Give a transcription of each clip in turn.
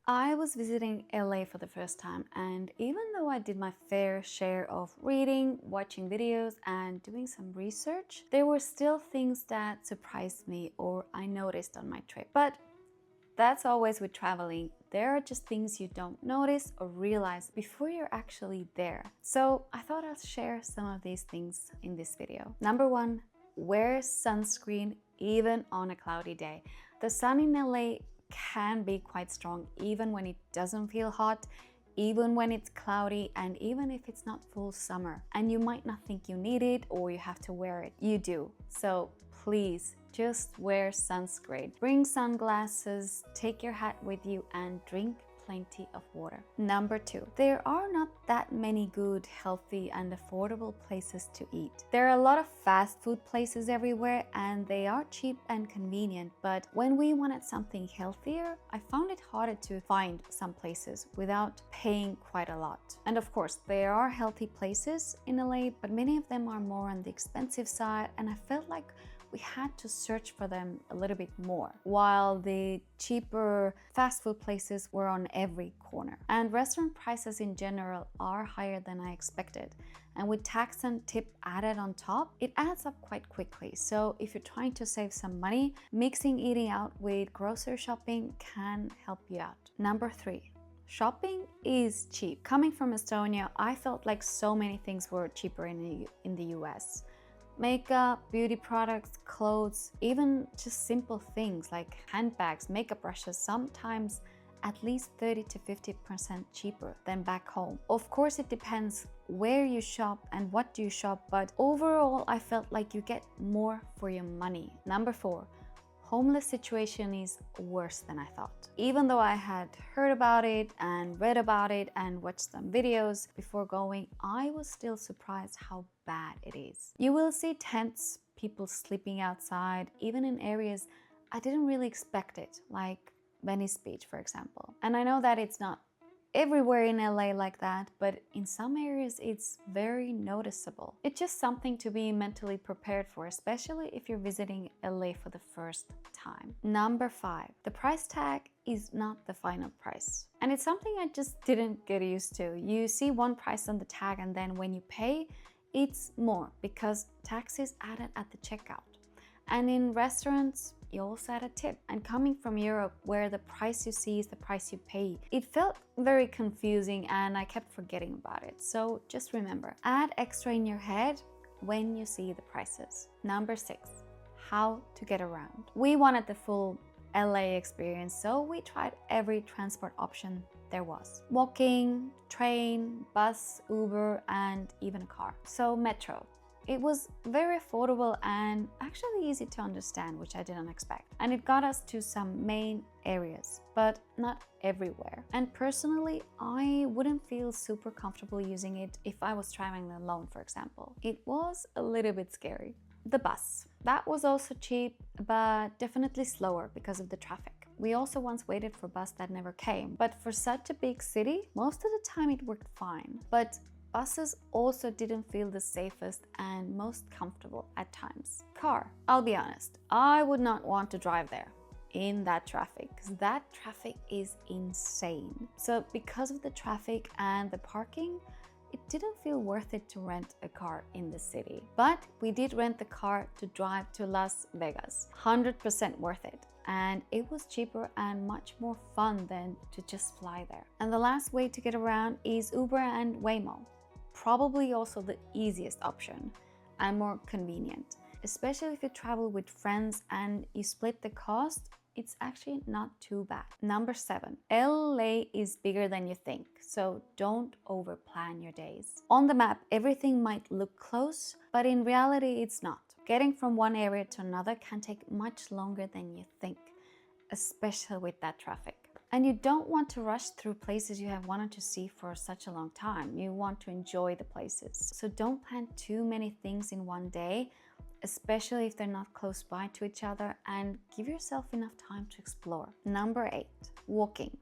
I was visiting LA for the first time, and even though I did my fair share of reading, watching videos, and doing some research, there were still things that surprised me or I noticed on my trip. But that's always with traveling. There are just things you don't notice or realize before you're actually there. So I thought I'll share some of these things in this video. Number one, wear sunscreen even on a cloudy day. The sun in LA can be quite strong even when it doesn't feel hot, even when it's cloudy, and even if it's not full summer. And you might not think you need it or you have to wear it. You do. So please just wear sunscreen. Bring sunglasses, take your hat with you, and drink plenty of water. Number two, there are not that many good, healthy, and affordable places to eat. There are a lot of fast food places everywhere and they are cheap and convenient, but when we wanted something healthier, I found it harder to find some places without paying quite a lot. And of course, there are healthy places in LA, but many of them are more on the expensive side, and I felt like we had to search for them a little bit more, while the cheaper fast food places were on every corner. And restaurant prices in general are higher than I expected. And with tax and tip added on top, it adds up quite quickly. So if you're trying to save some money, mixing eating out with grocery shopping can help you out. Number three, shopping is cheap. Coming from Estonia, I felt like so many things were cheaper in the US. Makeup, beauty products, clothes, even just simple things like handbags, makeup brushes, sometimes at least 30 to 50% cheaper than back home. Of course, it depends where you shop and what do you shop, but overall, I felt like you get more for your money. Number four, homeless situation is worse than I thought. Even though I had heard about it and read about it and watched some videos before going, I was still surprised how bad it is. You will see tents, people sleeping outside, even in areas I didn't really expect it, like Venice Beach, for example. And I know that it's not everywhere in LA like that, but in some areas it's very noticeable. It's just something to be mentally prepared for, especially if you're visiting LA for the first time. Number five, the price tag is not the final price. And it's something I just didn't get used to. You see one price on the tag and then when you pay, it's more because tax is added at the checkout. And in restaurants, you also add a tip. And coming from Europe, where the price you see is the price you pay, it felt very confusing and I kept forgetting about it. So just remember, add extra in your head when you see the prices. Number six, how to get around. We wanted the full LA experience, so we tried every transport option there was. Walking, train, bus, Uber, and even a car. So metro. It was very affordable and actually easy to understand, which I didn't expect. And it got us to some main areas, but not everywhere. And personally, I wouldn't feel super comfortable using it if I was traveling alone, for example. It was a little bit scary. The bus. That was also cheap, but definitely slower because of the traffic. We also once waited for a bus that never came, but for such a big city, most of the time it worked fine. But buses also didn't feel the safest and most comfortable at times. Car. I'll be honest, I would not want to drive there in that traffic, because that traffic is insane. So because of the traffic and the parking, it didn't feel worth it to rent a car in the city. But we did rent the car to drive to Las Vegas. 100% worth it. And it was cheaper and much more fun than to just fly there. And the last way to get around is Uber and Waymo. Probably also the easiest option and more convenient. Especially if you travel with friends and you split the cost, it's actually not too bad. Number seven, LA is bigger than you think, so don't overplan your days. On the map, everything might look close, but in reality, it's not. Getting from one area to another can take much longer than you think, especially with that traffic. And you don't want to rush through places you have wanted to see for such a long time. You want to enjoy the places. So don't plan too many things in one day, especially if they're not close by to each other, and give yourself enough time to explore. Number eight, walking.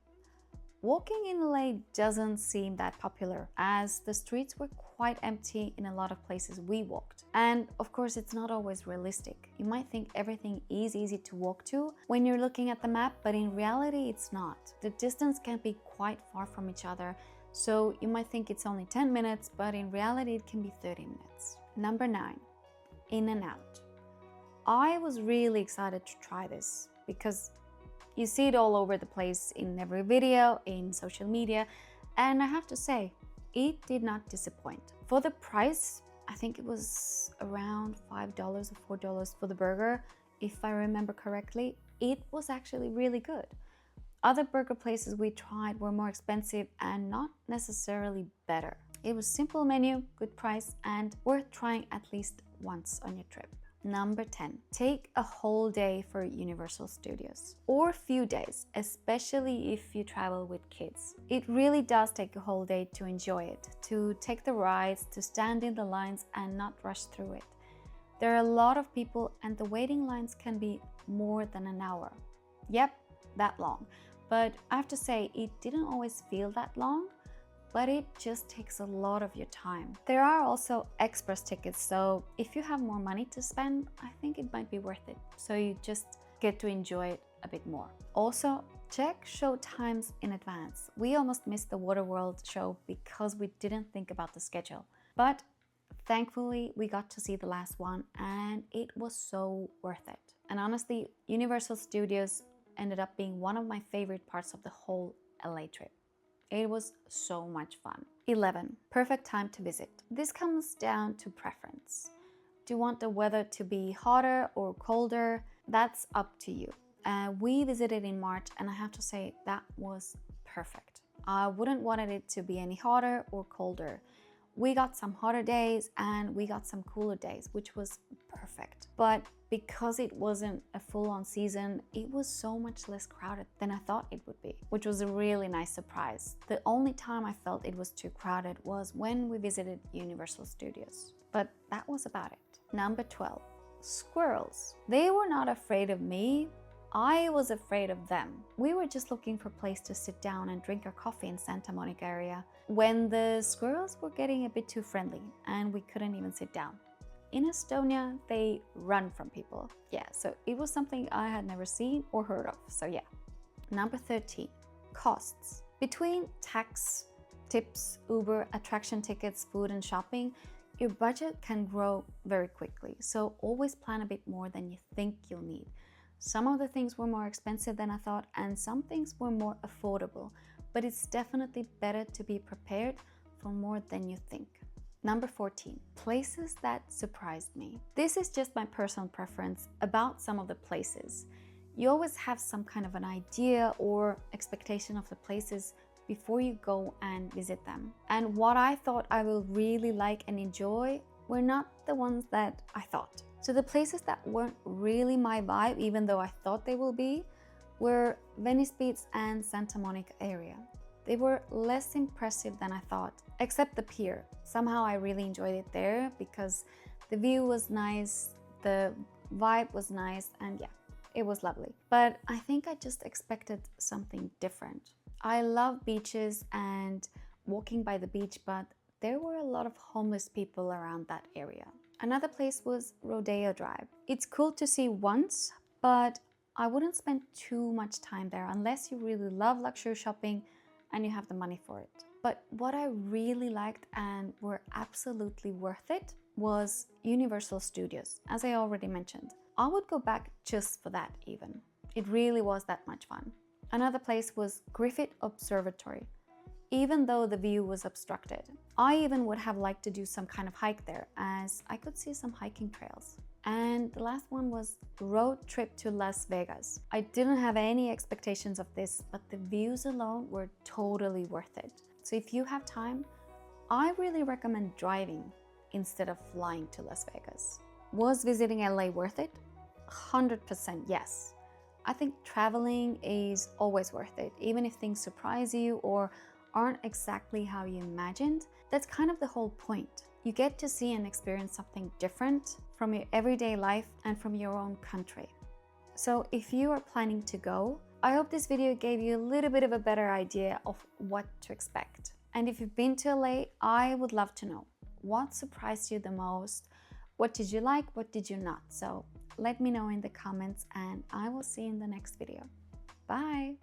Walking in LA doesn't seem that popular, as the streets were quite empty in a lot of places we walked. And of course, it's not always realistic. You might think everything is easy to walk to when you're looking at the map, but in reality, it's not. The distance can be quite far from each other, so you might think it's only 10 minutes, but in reality, it can be 30 minutes. Number 9, In-N-Out. I was really excited to try this because you see it all over the place in every video, in social media, and I have to say, it did not disappoint. For the price, I think it was around $5 or $4 for the burger, if I remember correctly. It was actually really good. Other burger places we tried were more expensive and not necessarily better. It was simple menu, good price, and worth trying at least once on your trip. Number 10, take a whole day for Universal Studios, or a few days, especially if you travel with kids. It really does take a whole day to enjoy it, to take the rides, to stand in the lines and not rush through it. There are a lot of people and the waiting lines can be more than an hour. Yep, that long. But I have to say, it didn't always feel that long, but it just takes a lot of your time. There are also express tickets, so if you have more money to spend, I think it might be worth it. So you just get to enjoy it a bit more. Also, check show times in advance. We almost missed the Waterworld show because we didn't think about the schedule. But thankfully, we got to see the last one and it was so worth it. And honestly, Universal Studios ended up being one of my favorite parts of the whole LA trip. It was so much fun. 11, perfect time to visit. This comes down to preference. Do you want the weather to be hotter or colder? That's up to you. We visited in March and I have to say that was perfect. I wouldn't wanted it to be any hotter or colder. We got some hotter days and we got some cooler days, which was perfect. But because it wasn't a full-on season, it was so much less crowded than I thought it would be, which was a really nice surprise. The only time I felt it was too crowded was when we visited Universal Studios. But that was about it. Number 12, squirrels. They were not afraid of me. I was afraid of them. We were just looking for a place to sit down and drink our coffee in Santa Monica area when the squirrels were getting a bit too friendly and we couldn't even sit down. In Estonia, they run from people. Yeah, so it was something I had never seen or heard of, so yeah. Number 13, costs. Between tax, tips, Uber, attraction tickets, food and shopping, your budget can grow very quickly. So always plan a bit more than you think you'll need. Some of the things were more expensive than I thought and some things were more affordable, but it's definitely better to be prepared for more than you think. Number 14, places that surprised me. This is just my personal preference about some of the places. You always have some kind of an idea or expectation of the places before you go and visit them. And what I thought I will really like and enjoy were not the ones that I thought. So the places that weren't really my vibe, even though I thought they will be, were Venice Beach and Santa Monica area. They were less impressive than I thought, except the pier. Somehow I really enjoyed it there because the view was nice, the vibe was nice, and yeah, it was lovely. But I think I just expected something different. I love beaches and walking by the beach, but there were a lot of homeless people around that area. Another place was Rodeo Drive. It's cool to see once, but I wouldn't spend too much time there unless you really love luxury shopping and you have the money for it. But what I really liked and were absolutely worth it was Universal Studios, as I already mentioned. I would go back just for that even. It really was that much fun. Another place was Griffith Observatory. Even though the view was obstructed, I even would have liked to do some kind of hike there as I could see some hiking trails. And the last one was road trip to Las Vegas. I didn't have any expectations of this, but the views alone were totally worth it. So if you have time, I really recommend driving instead of flying to Las Vegas. Was visiting LA worth it? 100% yes. I think traveling is always worth it, even if things surprise you or aren't exactly how you imagined. That's kind of the whole point. You get to see and experience something different from your everyday life and from your own country. So if you are planning to go, I hope this video gave you a little bit of a better idea of what to expect. And if you've been to LA, I would love to know what surprised you the most. What did you like? What did you not? So let me know in the comments, and I will see you in the next video. Bye!